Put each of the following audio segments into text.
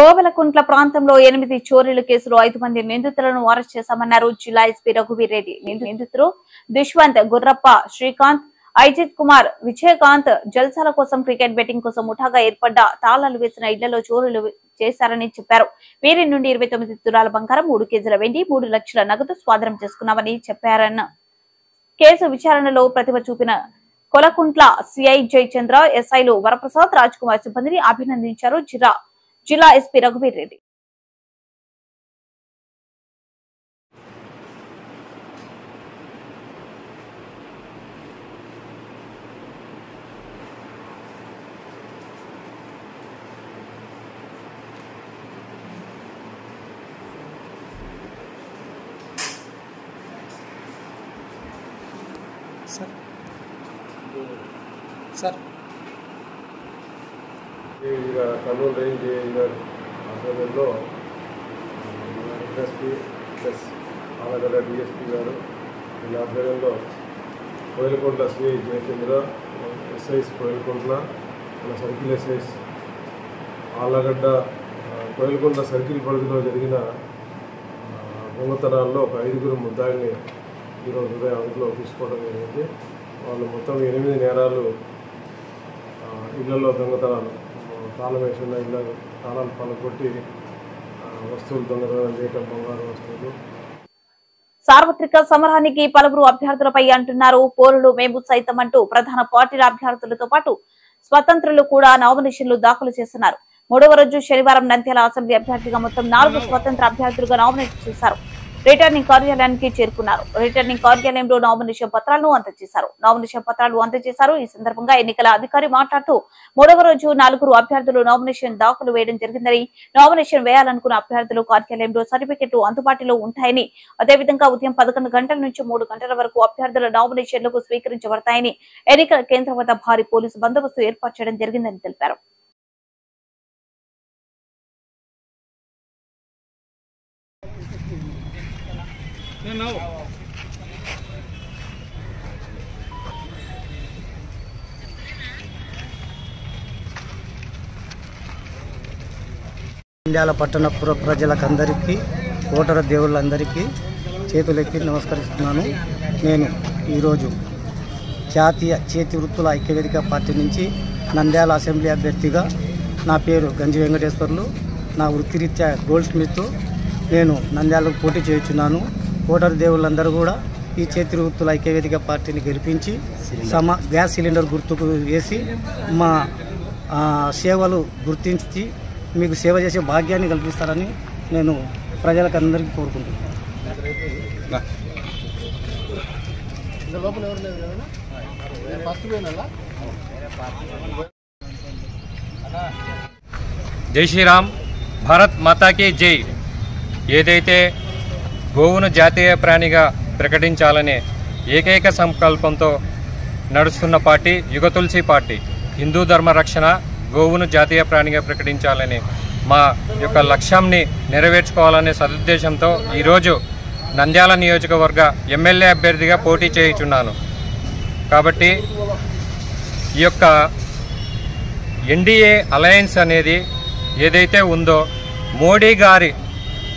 కోవెలకుంట్ల ప్రాంతంలో 8 చోరీల కేసులో 5 మంది నిందితులను అరెస్ట్ చేశామన్నారు జిల్లా ఎస్పీ రఘువీర్ రెడ్డి. నిందితులు దుష్వంత్, గుర్రప్ప, శ్రీకాంత్, అజిత్ కుమార్, విజయకాంత్ జల్సాల కోసం క్రికెట్ బెట్టింగ్ కోసం ముఠాగా ఏర్పడ్డ తాళాలు వేసిన ఇళ్లలో చోరీలు చేశారని చెప్పారు. వీరి నుండి 29 తులాల బంగారం, 3 కేజీల వెండి, 3 లక్షల నగదు స్వాధీనం చేసుకున్నామని చెప్పారన్న. కేసు విచారణలో ప్రతిభ చూపిన కొలకుంట్ల సిఐ జయచంద్ర, ఎస్ఐలు వరప్రసాద్, రాజ్ కుమార్ సిబ్బందిని అభినందించారు జిల్లా ఎస్పీ రఘువీర్ రెడ్డి. సార్ కర్నూలు రేంజ్ గారి ఆధ్వర్యంలో ఎస్ఎస్పీ ప్లస్ ఆలగడ్డ డిఎస్పీ గారు వీళ్ళ ఆధ్వర్యంలో కోయిలకుంట్ల సిఐ జయచంద్ర, ఎస్ఐస్ కోయిలకుంట్ల, మన circle SIs Allagadda Koilakuntla circle పరిధిలో జరిగిన దొంగతనాల్లో ఒక 5 ముద్దాయిల్ని ఈరోజు ఉదయం అదుపులో తీసుకోవడం జరిగింది. వాళ్ళు మొత్తం 8 నేరాలు, ఇళ్లలో దొంగతనాలు, తాళం వేసి ఉన్న ఇళ్ళ తాళాలు పలకొట్టి వస్తువులు దొంగతనం చేయటం, బంగారు వస్తువులు. సార్వత్రిక సమరానికి పలువురు అభ్యర్థులపై అంటున్నారు పోరులు మేము సైతం అంటూ ప్రధాన పార్టీల అభ్యర్థులతో పాటు స్వతంత్రులు కూడా నామినేషన్లు దాఖలు చేస్తున్నారు. 3వ రోజు శనివారం నంద్యాల అసెంబ్లీ అభ్యర్థిగా మొత్తం 4 స్వతంత్ర అభ్యర్థులుగా నామినేట్ చేశారు. రిటర్నింగ్ కార్యాలయానికి చేరుకున్నారు. రిటర్నింగ్ కార్యాలయంలో నామినేషన్ పత్రాలను అందజేశారు. ఈ సందర్భంగా ఎన్నికల అధికారి మాట్లాడుతూ 3వ రోజు 4 అభ్యర్థులు నామినేషన్ దాఖలు వేయడం జరిగిందని, నామినేషన్ వేయాలనుకున్న అభ్యర్థులు కార్యాలయంలో సర్టిఫికెట్లు అందుబాటులో ఉంటాయని, అదేవిధంగా ఉదయం 11 గంటల నుంచి 3 గంటల వరకు అభ్యర్థుల నామినేషన్లకు స్వీకరించబడతాయని, ఎన్నికల కేంద్రం వద్ద భారీ పోలీసు బందోబస్తు ఏర్పాటు చేయడం జరిగిందని తెలిపారు. నంద్యాల పట్టణ ప్రజలకందరికీ, ఓటరు దేవుళ్ళందరికీ చేతులెత్తి నమస్కరిస్తున్నాను. నేను ఈరోజు జాతీయ చేతి వృత్తుల ఐక్యవేదిక పార్టీ నుంచి నంద్యాల అసెంబ్లీ అభ్యర్థిగా, నా పేరు గంజి వెంకటేశ్వర్లు, నా వృత్తిరీత్యా గోల్డ్ స్మిత్, నేను నంద్యాలకు పోటీ చేయుచున్నాను. ఓటరు దేవుళ్ళందరూ కూడా ఈ చేతి వృత్తుల ఐక్యవేదిక పార్టీని గెలిపించి గ్యాస్ సిలిండర్ గుర్తుకు వేసి మా సేవలు గుర్తించి మీకు సేవ చేసే భాగ్యాన్ని కల్పిస్తారని నేను ప్రజలకు అందరికీ కోరుకుంటున్నాను. జై శ్రీరామ్, భారత్ మాతాకి జై. ఏదైతే గోవును జాతీయ ప్రాణిగా ప్రకటించాలనే ఏకైక సంకల్పంతో నడుస్తున్న పార్టీ యుగతులసి పార్టీ. హిందూ ధర్మ రక్షణ, గోవును జాతీయ ప్రాణిగా ప్రకటించాలనే మా యొక్క లక్ష్యాన్ని నెరవేర్చుకోవాలనే సదుద్దేశంతో ఈరోజు నంద్యాల నియోజకవర్గ ఎమ్మెల్యే అభ్యర్థిగా పోటీ చేయుచున్నాను. కాబట్టి ఈ యొక్క ఎన్డీఏ అలయన్స్ అనేది ఏదైతే ఉందో, మోడీ గారి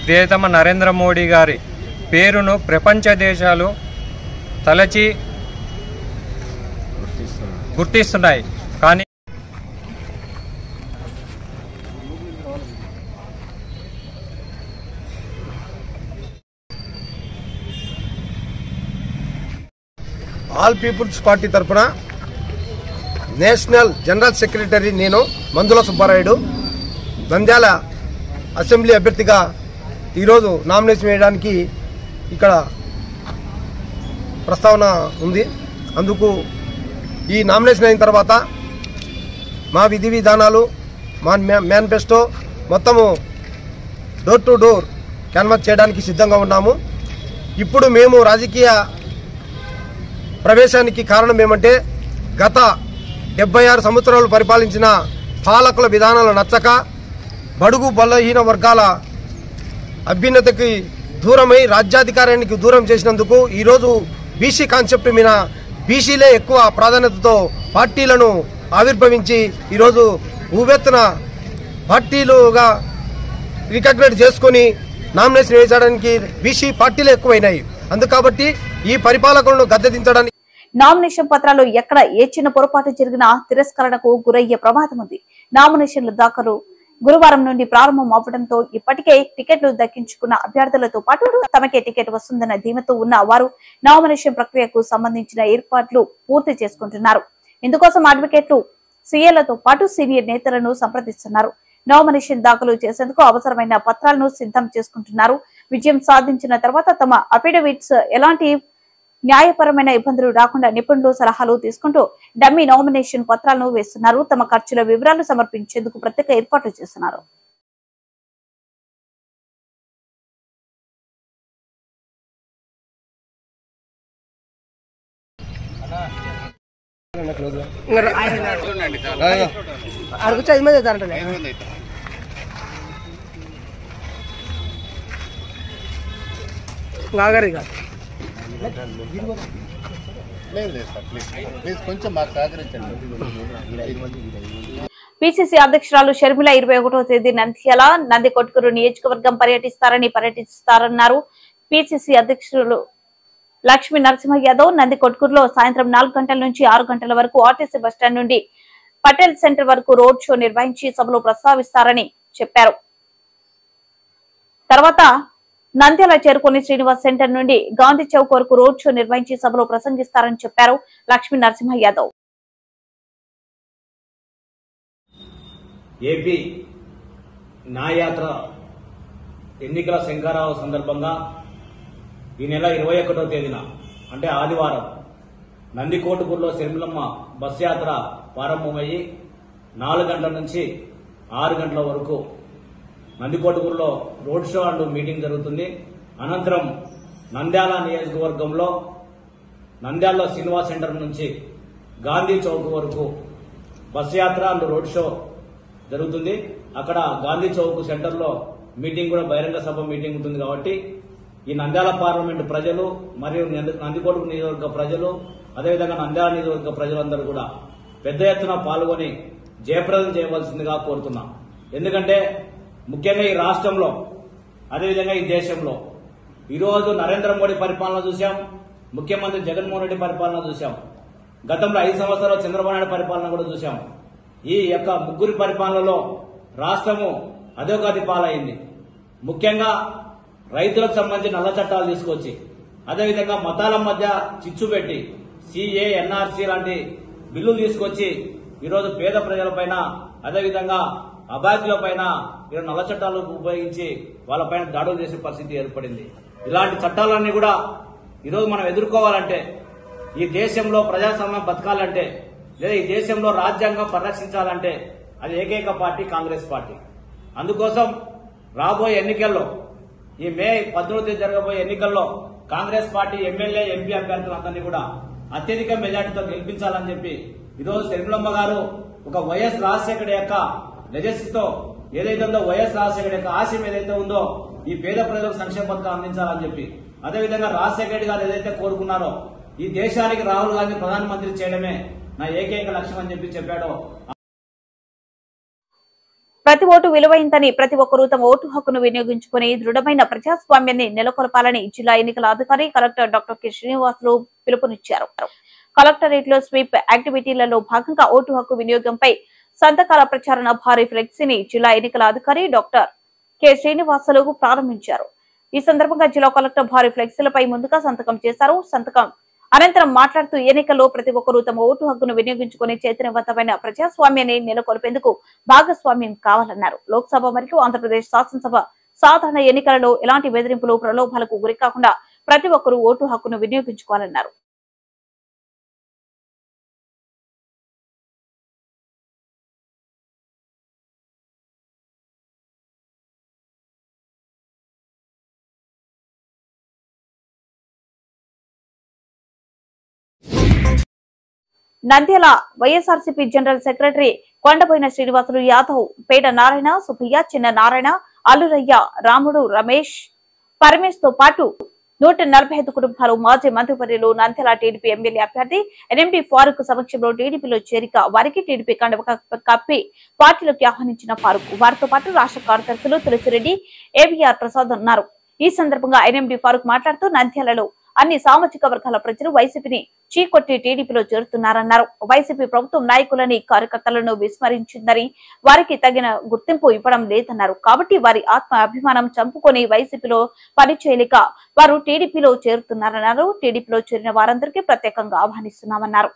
ప్రియతమ నరేంద్ర మోడీ గారి పేరును ప్రపంచ దేశాలు తలచి గుర్తిస్తున్నాయి. కానీ ఆల్ పీపుల్స్ పార్టీ తరఫున నేషనల్ జనరల్ సెక్రటరీ నేను మందుల సుబ్బారాయుడు నంద్యాల అసెంబ్లీ అభ్యర్థిగా ఈరోజు నామినేషన్ వేయడానికి ఇక్కడ ప్రస్తావన ఉంది. అందుకు ఈ నామినేషన్ అయిన తర్వాత మా విధి విధానాలు, మా మేనిఫెస్టో మొత్తము డోర్ టు డోర్ క్యాన్వాస్ చేయడానికి సిద్ధంగా ఉన్నాము. ఇప్పుడు మేము రాజకీయ ప్రవేశానికి కారణం ఏమంటే, గత 76 సంవత్సరాలు పరిపాలించిన పాలకుల విధానాలు నచ్చక, బడుగు బలహీన వర్గాల అభ్యున్నతికి దూరమై రాజ్యాధికారానికి దూరం చేసినందుకు ఈరోజు బీసీ కాన్సెప్ట్ మీద బీసీలే ఎక్కువ ప్రాధాన్యతతో పార్టీలను ఆవిర్భవించి ఈరోజు ఊవెత్తున పార్టీలుగా రికగ్నైజ్ చేసుకొని నామినేషన్ వేయడానికి బీసీ పార్టీలు ఎక్కువైనాయి. అందుకబట్టి ఈ పరిపాలకులను గద్దెదించడానికి నామినేషన్ పత్రాలు ఎక్కడ ఏ చిన్న పొరపాటు జరిగినా తిరస్కరణకు గురయ్యే ప్రమాదం ఉంది. నామినేషన్ల దాఖలు గురువారం నుండి ప్రారంభం అవ్వడంతో ఇప్పటికే టికెట్లు దక్కించుకున్న అభ్యర్థులతో పాటు తమకే టికెట్ వస్తుందన్న ధీమతో ఉన్న వారు నామినేషన్ ప్రక్రియకు సంబంధించిన ఏర్పాట్లు పూర్తి చేసుకుంటున్నారు. ఇందుకోసం అడ్వకేట్లు సీఏలతో పాటు సీనియర్ నేతలను సంప్రదిస్తున్నారు. నామినేషన్ దాఖలు చేసేందుకు అవసరమైన పత్రాలను సిద్ధం చేసుకుంటున్నారు. విజయం సాధించిన తర్వాత తమ అఫిడవిట్స్ ఎలాంటి న్యాయపరమైన ఇబ్బందులు రాకుండా నిపుణులు సలహాలు తీసుకుంటూ డమ్మీ నామినేషన్ పత్రాలను వేస్తున్నారు. తమ ఖర్చుల వివరాలు సమర్పించేందుకు ప్రత్యేక ఏర్పాట్లు చేస్తున్నారు. పిసిసి అధ్యక్షురాలు షర్మిల 21వ తేదీ నంద్యాల నందికొట్కూరు నియోజకవర్గం పర్యటిస్తారన్నారు. పిసిసి అధ్యక్షులు లక్ష్మీ నరసింహ యాదవ్ నందికొట్కూరులో సాయంత్రం 4 గంటల నుంచి 6 గంటల వరకు ఆర్టీసీ బస్టాండ్ నుండి పటేల్ సెంటర్ వరకు రోడ్ షో నిర్వహించి సభలో ప్రస్తావిస్తారని చెప్పారు. తర్వాత నంద్యాల చేరుకుని శ్రీనివాస్ సెంటర్ నుండి గాంధీ చౌక్ వరకు రోడ్ షో నిర్వహించి సభలో ప్రసంగిస్తారని చెప్పారు లక్ష్మీ నరసింహ యాదవ్. ఏపీ న్యాయయాత్ర ఎన్నికల శంఖారావు సందర్భంగా ఈ నెల 21వ తేదీన అంటే ఆదివారం నందికోటకూరులో షర్మిలమ్మ బస్ యాత్ర ప్రారంభమయ్యి 4 గంటల నుంచి 6 గంటల వరకు నందికోటకూరులో రోడ్ షో అండ్ మీటింగ్ జరుగుతుంది. అనంతరం నంద్యాల నియోజకవర్గంలో నంద్యాలలో శ్రీనివాస్ సెంటర్ నుంచి గాంధీ చౌక్ వరకు బస్ యాత్ర అండ్ రోడ్ షో జరుగుతుంది. అక్కడ గాంధీ చౌక్ సెంటర్లో మీటింగ్ కూడా బహిరంగ సభ మీటింగ్ ఉంటుంది. కాబట్టి ఈ నంద్యాల పార్లమెంటు ప్రజలు మరియు నందికోటకూరు నియోజకవర్గ ప్రజలు అదేవిధంగా నంద్యాల నియోజకవర్గ ప్రజలందరూ కూడా పెద్ద ఎత్తున పాల్గొని జయప్రదం చేయవలసిందిగా కోరుతున్నాం. ఎందుకంటే ముఖ్యంగా ఈ రాష్ట్రంలో అదేవిధంగా ఈ దేశంలో ఈరోజు నరేంద్ర మోడీ పరిపాలన చూశాం, ముఖ్యమంత్రి జగన్మోహన్ రెడ్డి పరిపాలన చూశాం, గతంలో 5 సంవత్సరాలు చంద్రబాబు నాయుడు పరిపాలన కూడా చూశాం. ఈ యొక్క ముగ్గురి పరిపాలనలో రాష్ట్రము అధోగతి పాలైంది. ముఖ్యంగా రైతులకు సంబంధించి నల్ల చట్టాలు తీసుకొచ్చి అదేవిధంగా మతాల మధ్య చిచ్చు పెట్టి సిఏ ఎన్ఆర్సీ లాంటి బిల్లులు తీసుకొచ్చి ఈరోజు పేద ప్రజలపైన అదేవిధంగా అబాధ్యులపైన ఈరోజు నల్ల చట్టాలు ఉపయోగించి వాళ్ళపైన దాడులు చేసే పరిస్థితి ఏర్పడింది. ఇలాంటి చట్టాలన్నీ కూడా ఈరోజు మనం ఎదుర్కోవాలంటే, ఈ దేశంలో ప్రజాస్వామ్యం బతకాలంటే, లేదా ఈ దేశంలో రాజ్యాంగం పరిరక్షించాలంటే అది ఏకైక పార్టీ కాంగ్రెస్ పార్టీ. అందుకోసం రాబోయే ఎన్నికల్లో ఈ మే 19 తేదీ జరగబోయే ఎన్నికల్లో కాంగ్రెస్ పార్టీ ఎమ్మెల్యే ఎంపీ అభ్యర్థులందరినీ కూడా అత్యధిక మెజార్టీతో గెలిపించాలని చెప్పి ఈరోజు షర్మిలమ్మ గారు ఒక వైఎస్ రాజశేఖర్ యొక్క లెగసీతో ఏదైతే ఉందో, వైఎస్ రాజశేఖర్ యొక్క ఆశయం ఏదైతే ఉందో ఈ పేద ప్రజలకు సంక్షేమ పథకం అందించాలని చెప్పి, అదేవిధంగా రాజశేఖర్ గారు ఏదైతే కోరుకున్నారో ఈ దేశానికి రాహుల్ గాంధీ ప్రధానమంత్రి చేయడమే నా ఏకైక లక్ష్యం అని చెప్పాడో. ప్రతి ఓటు విలువైందని ప్రతి ఒక్కరూ తమ ఓటు హక్కును వినియోగించుకుని దృఢమైన ప్రజాస్వామ్యాన్ని నెలకొల్పాలని జిల్లా ఎన్నికల అధికారి కలెక్టర్ డాక్టర్ కె శ్రీనివాసులు పిలుపునిచ్చారు. కలెక్టరేట్ లో స్వీప్ యాక్టివిటీలలో భాగంగా ఓటు హక్కు వినియోగంపై సంతకాల ప్రచారణ భారీ ఫ్లెక్సీని జిల్లా ఎన్నికల అధికారి డాక్టర్ కె శ్రీనివాసులు ప్రారంభించారు. ఈ సందర్భంగా జిల్లా కలెక్టర్ భారీ ఫ్లెక్సీలపై ముందుగా సంతకం చేశారు. సంతకం అనంతరం మాట్లాడుతూ ఎన్నికల్లో ప్రతి ఒక్కరూ తమ ఓటు హక్కును వినియోగించుకుని చైతన్యవంతమైన ప్రజాస్వామ్యాన్ని నెలకొల్పేందుకు భాగస్వామ్యం కావాలన్నారు. లోక్సభ మరియు ఆంధ్రప్రదేశ్ శాసనసభ సాధారణ ఎన్నికలలో ఎలాంటి బెదిరింపులు ప్రలోభాలకు గురికాకుండా ప్రతి ఒక్కరూ ఓటు హక్కును వినియోగించుకోవాలన్నారు. నంద్యాల వైఎస్ఆర్సీపీ జనరల్ సెక్రటరీ కొండబోయిన శ్రీనివాసులు యాదవ్, పేట నారాయణ, సుబ్బయ్య, చిన్న నారాయణ, అల్లురయ్య, రాముడు, రమేష్, పరమేష్ తో పాటు 145 కుటుంబాలు మాజీ మంత్రివర్యులు నంద్యాల టీడీపీ ఎమ్మెల్యే అభ్యర్థి ఎన్ఎండి ఫారూక్ సమక్షంలో టీడీపీలో చేరిక వారికి టీడీపీ కండవ కప్పి పార్టీలోకి ఆహ్వానించిన ఫారూక్ వారితో పాటు రాష్ట్ర కార్యదర్శులు తులసిరెడ్డి ఏవీఆర్ ప్రసాద్ ఉన్నారు. ఈ సందర్భంగా ఎన్ఎండి ఫారూక్ మాట్లాడుతూ నంద్యాలలో అన్ని సామాజిక వర్గాల ప్రజలు వైసీపీని చీకొట్టి టీడీపీలో చేరుతున్నారన్నారు. వైసీపీ ప్రభుత్వం నాయకులని కార్యకర్తలను విస్మరించిందని వారికి తగిన గుర్తింపు ఇవ్వడం లేదన్నారు. కాబట్టి వారి ఆత్మ అభిమానం చంపుకొని వైసీపీలో పనిచేయలేక వారు టీడీపీలో చేరుతున్నారన్నారు. టీడీపీలో చేరిన వారందరికీ ప్రత్యేకంగా ఆహ్వానిస్తున్నామన్నారు.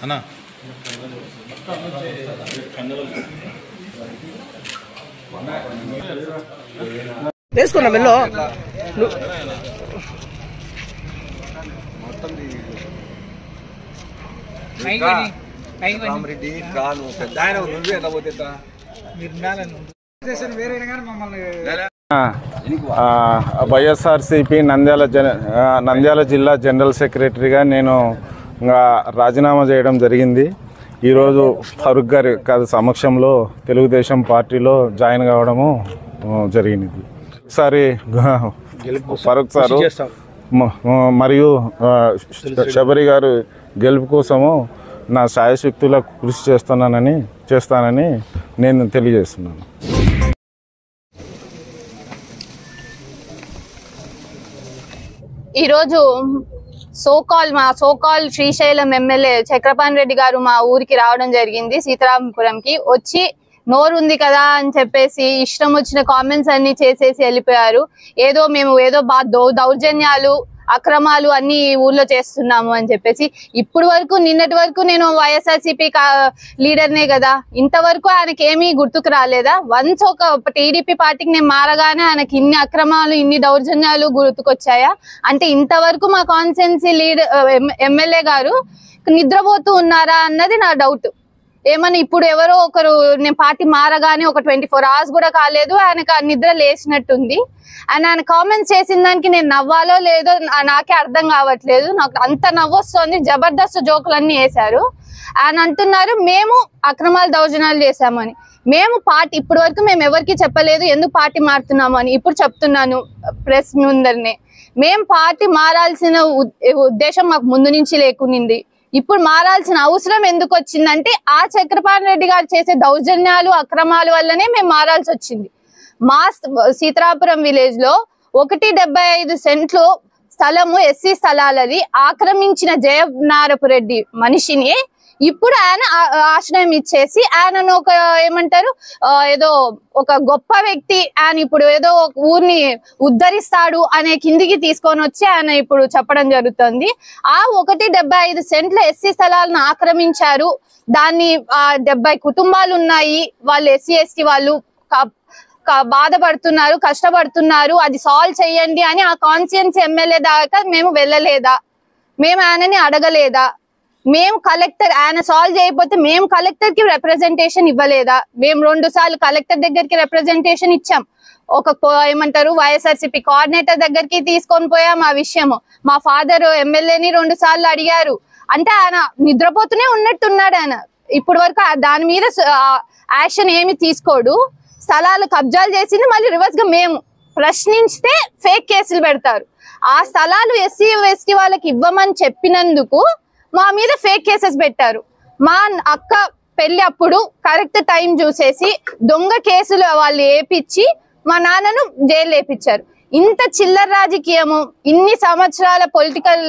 అన్నా వేసుకున్నా మెల్లో రామరెడ్డి రాను పెద్ద ఆయన నువ్వే ఎలా పోతే వైఎస్ఆర్సీపీ నంద్యాల జిల్లా జనరల్ సెక్రటరీగా నేను రాజీనామా చేయడం జరిగింది. ఈరోజు ఫరూక్ గారి సమక్షంలో తెలుగుదేశం పార్టీలో జాయిన్ కావడము జరిగింది. ఒకసారి ఫరూక్ సారు మరియు శబరి గారు గెలుపు కోసము నా శాయశక్తులకు కృషి చేస్తానని నేను తెలియజేస్తున్నాను. ఈరోజు మా సోకాల్ శ్రీశైలం ఎమ్మెల్యే చక్రపాణి రెడ్డి గారు మా ఊరికి రావడం జరిగింది. సీతారామపురంకి వచ్చి నోరు ఉంది కదా అని చెప్పేసి ఇష్టం వచ్చిన కామెంట్స్ అన్ని చేసేసి వెళ్ళిపోయారు. మేము ఏదో దౌర్జన్యాలు అక్రమాలు అన్ని ఊర్లో చేస్తున్నాము అని చెప్పేసి. ఇప్పుడు వరకు నిన్నటి వరకు నేను వైఎస్ఆర్సీపీ లీడర్నే కదా, ఇంతవరకు ఆయనకి ఏమీ గుర్తుకు రాలేదా? వన్స్ ఒక టీడీపీ పార్టీకి నేను మారగానే ఆయనకి ఇన్ని అక్రమాలు ఇన్ని దౌర్జన్యాలు గుర్తుకొచ్చాయా? అంటే ఇంతవరకు మా కాన్స్టిట్యుయెన్సీ ఎమ్మెల్యే గారు నిద్రపోతూ ఉన్నారా అన్నది నా డౌట్. ఏమని ఇప్పుడు ఎవరో ఒకరు నేను పార్టీ మారగానే ఒక 24 hours కూడా కాలేదు ఆయనకు నిద్ర లేచినట్టుంది. అండ్ ఆయన కామెంట్స్ చేసిన దానికి నేను నవ్వాలో లేదో నాకే అర్థం కావట్లేదు. నాకు అంత నవ్వొస్తుంది. జబర్దస్త్ జోకులన్నీ వేశారు. ఆయన అంటున్నారు మేము అక్రమాలు దౌర్జన్యాలు చేశామని. మేము పార్టీ ఇప్పటి వరకు మేము ఎవరికి చెప్పలేదు ఎందుకు పార్టీ మారుతున్నాము అని. ఇప్పుడు చెప్తున్నాను ప్రెస్ ముందరనే. మేము పార్టీ మారాల్సిన ఉద్దేశం మాకు ముందు నుంచి లేకునింది. ఇప్పుడు మారాల్సిన అవసరం ఎందుకు వచ్చిందంటే ఆ చక్రపాణి రెడ్డి గారు చేసే దౌర్జన్యాలు అక్రమాల వల్లనే మేము మారాల్సి వచ్చింది. మా సీతారాపురం విలేజ్ లో 1.75 సెంట్లు స్థలము ఎస్సీ స్థలాలది ఆక్రమించిన జయనారపు రెడ్డి మనిషిని ఇప్పుడు ఆయన ఆశ్రయం ఇచ్చేసి ఆయనను ఒక ఏమంటారు ఏదో ఒక గొప్ప వ్యక్తి, ఆయన ఇప్పుడు ఏదో ఊరిని ఉద్ధరిస్తాడు అనే కిందికి తీసుకొని వచ్చి ఆయన ఇప్పుడు చెప్పడం జరుగుతుంది. ఆ 1.75 సెంట్ల ఎస్సీ స్థలాలను ఆక్రమించారు. దాన్ని 70 కుటుంబాలు ఉన్నాయి. వాళ్ళు ఎస్సీ ఎస్టీ వాళ్ళు బాధపడుతున్నారు, కష్టపడుతున్నారు. అది సాల్వ్ చేయండి అని ఆ కాన్స్టిట్యుయెన్సీ ఎమ్మెల్యే దాకా మేము వెళ్ళలేదా? మేము ఆయనని అడగలేదా? మేము కలెక్టర్ ఆయన సాల్వ్ చేయకపోతే మేము కలెక్టర్ కి రిప్రజెంటేషన్ ఇవ్వలేదా? మేము 2 సార్లు కలెక్టర్ దగ్గరికి రిప్రజెంటేషన్ ఇచ్చాం. ఒక ఏమంటారు వైఎస్ఆర్సీపీ కోఆర్డినేటర్ దగ్గరికి తీసుకొని పోయాం ఆ విషయము. మా ఫాదర్ ఎమ్మెల్యేని 2 సార్లు అడిగారు. అంటే ఆయన నిద్రపోతూనే ఉన్నట్టున్నాడు. ఆయన ఇప్పటి వరకు దాని మీద యాక్షన్ ఏమి తీసుకోడు. స్థలాలు కబ్జాలు చేసింది మళ్ళీ రివర్స్ గా మేము ప్రశ్నించితే ఫేక్ కేసులు పెడతారు. ఆ స్థలాలు ఎస్సీ ఎస్టీ వాళ్ళకి ఇవ్వమని చెప్పినందుకు మా మీద ఫేక్ కేసెస్ పెట్టారు. మా అక్క పెళ్లి అప్పుడు కరెక్ట్ టైం చూసేసి దొంగ కేసులు వాళ్ళు వేపించి మా నాన్నను జైలు వేపించారు. ఇంత చిల్లర రాజకీయము ఇన్ని సంవత్సరాల పొలిటికల్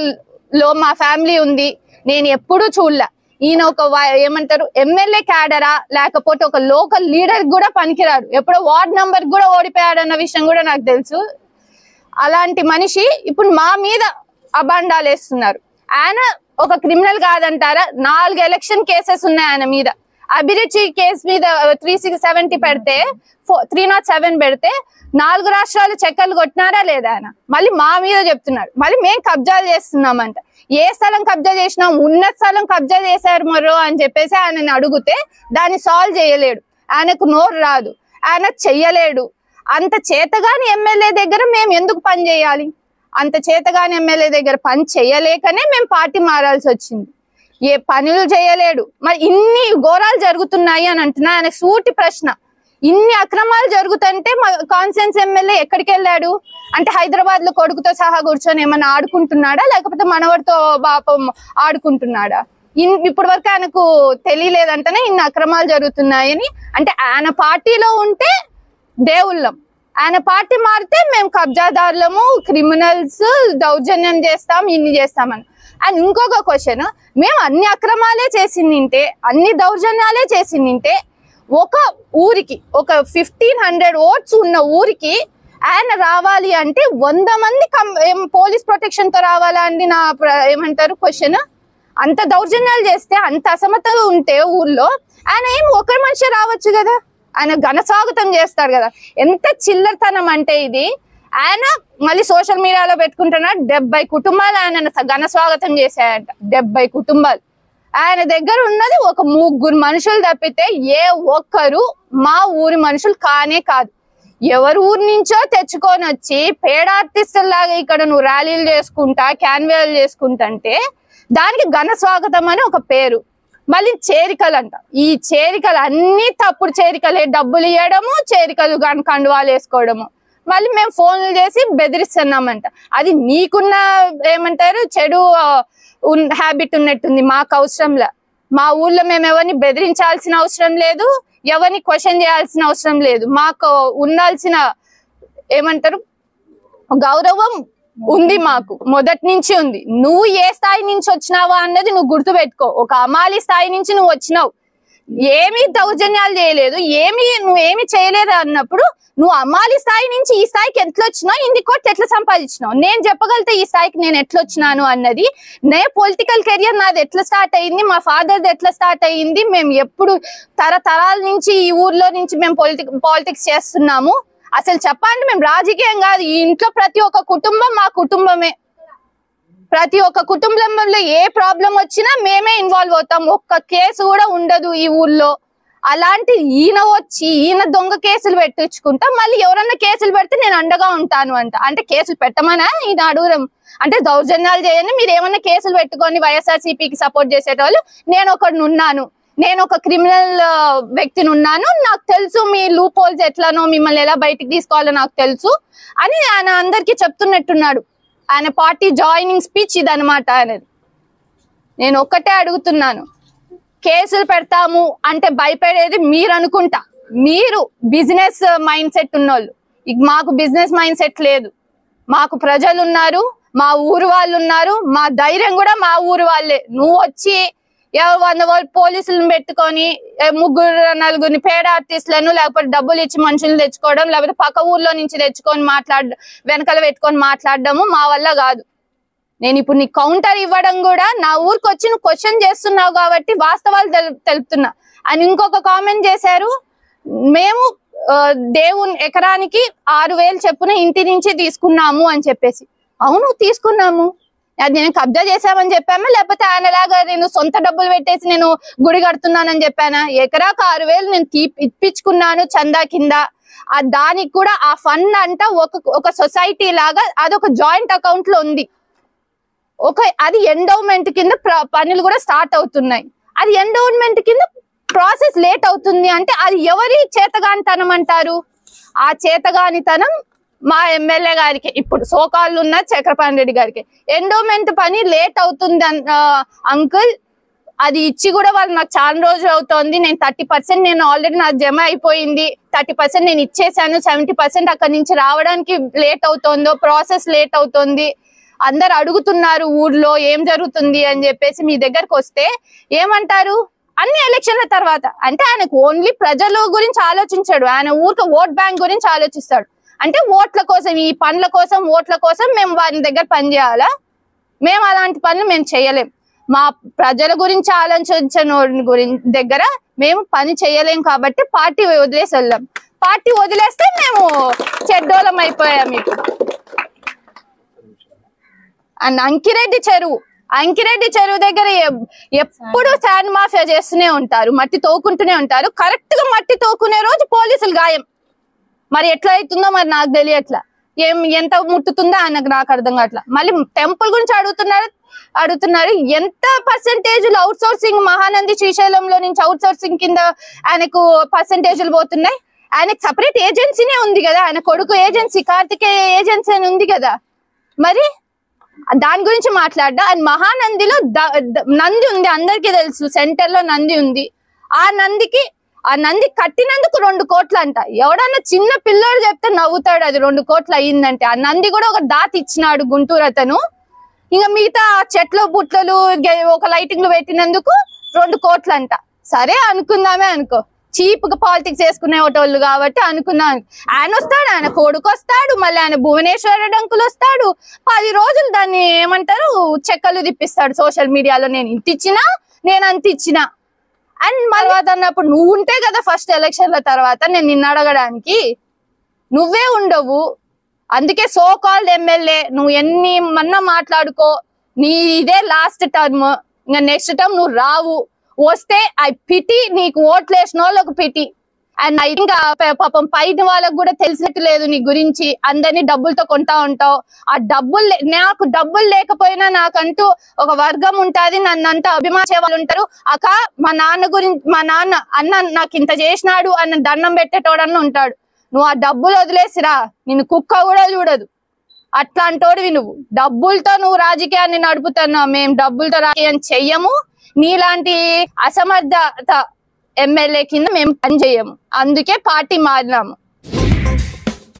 లో మా ఫ్యామిలీ ఉంది నేను ఎప్పుడూ చూడలే. ఈయన ఒక ఏమంటారు ఎమ్మెల్యే క్యాడరా లేకపోతే ఒక లోకల్ లీడర్ కూడా పనికిరాడు. ఎప్పుడో వార్డ్ నంబర్ కూడా ఓడిపోయాడు అన్న విషయం కూడా నాకు తెలుసు. అలాంటి మనిషి ఇప్పుడు మా మీద అబాండాలు వేస్తున్నారు. ఆయన ఒక క్రిమినల్ కాదంటారా? 4 ఎలక్షన్ కేసెస్ ఉన్నాయి ఆయన మీద. అభిరుచి కేసు మీద 370 పెడితే 307 పెడితే 4 రాష్ట్రాలు చక్కర్లు కొట్టినారా లేదా ఆయన మళ్ళీ మా మీద చెప్తున్నాడు. మళ్ళీ మేము కబ్జాలు చేస్తున్నామంట. ఏ స్థలం కబ్జా చేసినాం? ఉన్న స్థలం కబ్జా చేశారు మరో అని చెప్పేసి ఆయనని అడిగితే దాన్ని సాల్వ్ చేయలేడు. ఆయనకు నోరు రాదు, ఆయన చెయ్యలేడు. అంత చేతగాని ఎమ్మెల్యే దగ్గర మేము ఎందుకు పని చేయాలి? అంత చేతగాని ఎమ్మెల్యే దగ్గర పని చేయలేకనే మేము పార్టీ మారాల్సి వచ్చింది. ఏ పనులు చేయలేడు. మరి ఇన్ని ఘోరాలు జరుగుతున్నాయి అని అంటున్నా. ఆయన సూటి ప్రశ్న, ఇన్ని అక్రమాలు జరుగుతుంటే కాన్స్టిట్యూన్సీ ఎమ్మెల్యే ఎక్కడికి వెళ్ళాడు? అంటే హైదరాబాద్ లో కొడుకుతో సహా కూర్చొని ఏమన్నా ఆడుకుంటున్నాడా, లేకపోతే మనవడితో పాపం ఆడుకుంటున్నాడా? ఇప్పటి వరకు ఆయనకు తెలియలేదంటేనే ఇన్ని అక్రమాలు జరుగుతున్నాయని. అంటే ఆయన పార్టీలో ఉంటే దేవుళ్ళం, ఆయన పార్టీ మారితే మేము కబ్జాదారులము, క్రిమినల్స్, దౌర్జన్యం చేస్తాం, ఇన్ని చేస్తామని. అండ్ ఇంకొక క్వశ్చన్, మేము అన్ని అక్రమాలే చేసిందింటే, అన్ని దౌర్జన్యాలే చేసిందింటే, ఒక ఊరికి ఒక 1500 ఓట్స్ ఉన్న ఊరికి ఆయన రావాలి అంటే 100 మంది పోలీస్ ప్రొటెక్షన్ తో రావాలా అండి? నా ఏమంటారు క్వశ్చన్. అంత దౌర్జన్యాలు చేస్తే, అంత అసమతలు ఉంటే ఊర్లో ఆయన ఏం ఒక మనిషి రావచ్చు కదా, ఆయన ఘన స్వాగతం చేస్తాడు కదా. ఎంత చిల్లరతనం అంటే ఇది. ఆయన మళ్ళీ సోషల్ మీడియాలో పెట్టుకుంటున్నాడు 70 కుటుంబాలు ఆయన ఘన స్వాగతం చేశాయంట. 70 కుటుంబాలు. ఆయన దగ్గర ఉన్నది ఒక 3 మనుషులు తప్పితే ఏ ఒక్కరు మా ఊరి మనుషులు కానే కాదు. ఎవరి ఊరి నుంచో తెచ్చుకొని వచ్చి పేడ ఆర్టిస్టుల్లాగా ఇక్కడ నువ్వు ర్యాలీలు చేసుకుంటా, క్యాన్వేలు చేసుకుంటుంటే దానికి ఘన స్వాగతం అని ఒక పేరు. మళ్ళీ చేరికలు అంట. ఈ చేరికలు అన్ని తప్పుడు చేరికలే. డబ్బులు ఇవ్వడము, చేరికలు కండువాలు వేసుకోవడము. మళ్ళీ మేము ఫోన్లు చేసి బెదిరిస్తున్నామంట. అది నీకున్న ఏమంటారు చెడు హ్యాబిట్ ఉన్నట్టుంది. మాకు అవసరంలా. మా ఊర్లో మేము ఎవరిని బెదిరించాల్సిన అవసరం లేదు, ఎవరిని క్వశ్చన్ చేయాల్సిన అవసరం లేదు. మాకు ఉండాల్సిన ఏమంటారు గౌరవం ఉంది, మాకు మొదటి నుంచి ఉంది. నువ్వు ఏ స్థాయి నుంచి వచ్చినావా అన్నది నువ్వు గుర్తుపెట్టుకో. ఒక అమాలి స్థాయి నుంచి నువ్వు వచ్చినావు, ఏమీ దౌర్జన్యాలు చేయలేదు, నువ్వేమి చేయలేదు అన్నప్పుడు నువ్వు అమాలి స్థాయి నుంచి ఈ స్థాయికి ఎట్లా వచ్చినావు, ఇన్ని కోట్లు ఎట్లా సంపాదించినావు? నేను చెప్పగలితే ఈ స్థాయికి నేను ఎట్లా వచ్చినాను అన్నది. పొలిటికల్ కెరియర్ నాది ఎట్లా స్టార్ట్ అయ్యింది, మా ఫాదర్ది ఎట్లా స్టార్ట్ అయ్యింది, మేము ఎప్పుడు తరతరాల నుంచి ఈ ఊర్లో నుంచి మేము పాలిటిక్స్ చేస్తున్నాము. అసలు చెప్పండి, మేము రాజకీయం కాదు. ఈ ఇంట్లో ప్రతి ఒక్క కుటుంబం మా కుటుంబమే. ప్రతి ఒక్క కుటుంబంలో ఏ ప్రాబ్లం వచ్చినా మేమే ఇన్వాల్వ్ అవుతాం. ఒక్క కేసు కూడా ఉండదు ఈ ఊర్లో. అలాంటి ఈయన వచ్చి ఈయన దొంగ కేసులు పెట్టించుకుంటా మళ్ళీ ఎవరన్నా కేసులు పెడితే నేను అండగా ఉంటాను అంట. అంటే కేసులు పెట్టమనా ఈయన అడగడం? అంటే దౌర్జన్యాలు చేయండి, మీరు ఏమన్నా కేసులు పెట్టుకొని వైఎస్ఆర్సీపీకి సపోర్ట్ చేసేటోళ్ళు నేను ఒకడిని ఉన్నాను, నేను ఒక క్రిమినల్ వ్యక్తిని ఉన్నాను, నాకు తెలుసు మీ లూప్ హోల్స్ ఎట్లానో, మిమ్మల్ని ఎలా బయటికి తీసుకోవాలో నాకు తెలుసు అని ఆయన అందరికీ చెప్తున్నట్టున్నాడు. ఆయన పార్టీ జాయినింగ్ స్పీచ్ ఇదనమాట ఆయనది. నేను ఒక్కటే అడుగుతున్నాను, కేసులు పెడతాము అంటే భయపడేది మీరు అనుకుంటా. మీరు బిజినెస్ మైండ్ సెట్ ఉన్నోళ్ళు. మాకు బిజినెస్ మైండ్ సెట్ లేదు. మాకు ప్రజలు ఉన్నారు, మా ఊరు వాళ్ళు ఉన్నారు, మా ధైర్యం కూడా మా ఊరు వాళ్ళే. నువ్వు వచ్చి 100 పోలీసులను పెట్టుకొని 3-4 పేడ ఆర్టిస్టులను లేకపోతే డబ్బులు ఇచ్చి మనుషులు తెచ్చుకోవడం, లేకపోతే పక్క ఊర్లో నుంచి తెచ్చుకొని వెనకాల పెట్టుకొని మాట్లాడడము మా వల్ల కాదు. నేను ఇప్పుడు నీ కౌంటర్ ఇవ్వడం కూడా నా ఊరికి వచ్చి నువ్వు క్వశ్చన్ చేస్తున్నావు కాబట్టి వాస్తవాలు తెలుపుతున్నా అని. ఇంకొక కామెంట్ చేశారు, మేము దేవుని ఎకరానికి 6,000 చెప్పున ఇంటి నుంచి తీసుకున్నాము అని చెప్పేసి. అవును తీసుకున్నాము, అది నేను కబ్జా చేశామని చెప్పామా, లేకపోతే ఆయనలాగా నేను సొంత డబ్బులు పెట్టేసి నేను గుడి కడుతున్నానని చెప్పానా? ఎకరాకు 6,000 నేను ఇప్పించుకున్నాను చందా కింద. దానికి కూడా ఆ ఫండ్ అంట ఒక సొసైటీ లాగా అదొక జాయింట్ అకౌంట్ లో ఉంది. అది ఎండోమెంట్ కింద పనులు కూడా స్టార్ట్ అవుతున్నాయి. అది ఎండోమెంట్ కింద ప్రాసెస్ లేట్ అవుతుంది అంటే అది ఎవరి చేతగానితనం అంటారు? ఆ చేతగానితనం మా ఎమ్మెల్యే గారికి, ఇప్పుడు సోకాళ్ళు ఉన్న చక్రపాణి రెడ్డి గారికి. ఎండోమెంట్ పని లేట్ అవుతుంది అంకుల్, అది ఇచ్చి కూడా వాళ్ళు నాకు చాలా రోజులు అవుతోంది. నేను 30% నేను ఆల్రెడీ నాకు జమ అయిపోయింది, 30% నేను ఇచ్చేసాను, 70% అక్కడి నుంచి రావడానికి లేట్ అవుతుందో, ప్రాసెస్ లేట్ అవుతుంది. అందరు అడుగుతున్నారు ఊర్లో ఏం జరుగుతుంది అని చెప్పేసి మీ దగ్గరకు వస్తే ఏమంటారు? అన్ని ఎలక్షన్ల తర్వాత. అంటే ఆయనకు ఓన్లీ ప్రజల గురించి ఆలోచించాడు, ఆయన ఊరికి ఓట్ బ్యాంక్ గురించి ఆలోచిస్తాడు. అంటే ఓట్ల కోసం, ఈ పనుల కోసం, ఓట్ల కోసం మేము వారి దగ్గర పని చేయాలా? మేము అలాంటి పనులు మేము చేయలేం. మా ప్రజల గురించి ఆలోచించిన దగ్గర మేము పని చేయలేం కాబట్టి పార్టీ వదిలేసి వెళ్ళాం. పార్టీ వదిలేస్తే మేము చెడ్డోళం అయిపోయాం. ఇప్పుడు అండ్ అంకిరెడ్డి చెరువు దగ్గర ఎప్పుడు శాండ్ మాఫియా చేస్తూనే ఉంటారు, మట్టి తోకుంటూనే ఉంటారు. కరెక్ట్ గా మట్టి తోకునే రోజు పోలీసులు గాయం. మరి ఎట్లా అవుతుందో మరి నాకు తెలియట్లా. ఎంత ముట్టుతుందో ఆయనకు నాకు అర్థం కావట్లా. మళ్ళీ టెంపుల్ గురించి అడుగుతున్నారు. ఎంత పర్సెంటేజ్లు అవుట్ సోర్సింగ్ మహానంది శ్రీశైలంలో నుంచి అవుట్ సోర్సింగ్ కింద ఆయనకు పర్సెంటేజ్లు పోతున్నాయి. ఆయనకు సపరేట్ ఏజెన్సీనే ఉంది కదా, ఆయన కొడుకు ఏజెన్సీ కార్తికేయ ఏజెన్సీ అని ఉంది కదా. మరి దాని గురించి మాట్లాడ్డా. అండ్ మహానందిలో నంది ఉంది, అందరికీ తెలుసు. సెంటర్ లో నంది ఉంది. ఆ నంది కట్టినందుకు 2 కోట్లు అంట. ఎవడన్నా చిన్న పిల్లోడు చెప్తే నవ్వుతాడు అది 2 కోట్లు అయ్యిందంటే. ఆ నంది కూడా ఒక దాతి ఇచ్చినాడు గుంటూరు అతను. ఇంకా మిగతా చెట్లు బుట్లలు ఒక లైటింగ్లు పెట్టినందుకు 2 కోట్లు అంట. సరే అనుకుందామే అనుకో, చీప్ గా పాలిటిక్స్ చేసుకునే వాళ్ళు కాబట్టి అనుకుందాం. ఆయన వస్తాడు, ఆయన కొడుకు వస్తాడు, మళ్ళీ ఆయన భువనేశ్వర డంకులు వస్తాడు. 10 రోజులు దాన్ని ఏమంటారు చెక్కలు తిప్పిస్తాడు సోషల్ మీడియాలో. నేను ఇంత ఇచ్చినా, నేను అంత ఇచ్చినా. అండ్ తర్వాత అన్నప్పుడు నువ్వు ఉంటే కదా ఫస్ట్ ఎలక్షన్ల తర్వాత నేను నిన్ను అడగడానికి, నువ్వే ఉండవు. అందుకే సో కాల్డ్ ఎమ్మెల్యే నువ్వు ఎన్ని మన్నా మాట్లాడుకో, నీ ఇదే లాస్ట్ టర్మ్, ఇంకా నెక్స్ట్ టర్మ్ నువ్వు రావు. వస్తే ఐ పిటి, నీకు ఓట్లు వేసిన వాళ్ళకు పిటి. అండ్ ఇంకా పాపం పైన వాళ్ళకు కూడా తెలిసినట్టు లేదు నీ గురించి. అందరినీ డబ్బులతో కొంటా ఉంటావు. ఆ డబ్బులు నాకు డబ్బులు లేకపోయినా నాకంటూ ఒక వర్గం ఉంటుంది, నన్నంతా అభిమానించే వాళ్ళు ఉంటారు. అక్క మా నాన్న అన్న నాకు ఇంత చేసినాడు అన్న దండం పెట్టేటోడన్న ఉంటాడు. నువ్వు ఆ డబ్బులు వదిలేసిరా, నిన్ను కుక్క కూడా చూడదు. అట్లాంటోడివి నువ్వు. డబ్బులతో నువ్వు రాజకీయాన్ని నడుపుతున్నావు. మేము డబ్బులతో రాజకీయం చెయ్యము. నీలాంటి అసమర్థత ఎమ్మెల్యే కింద మేము పనిచేయము. అందుకే పార్టీ మారినాము.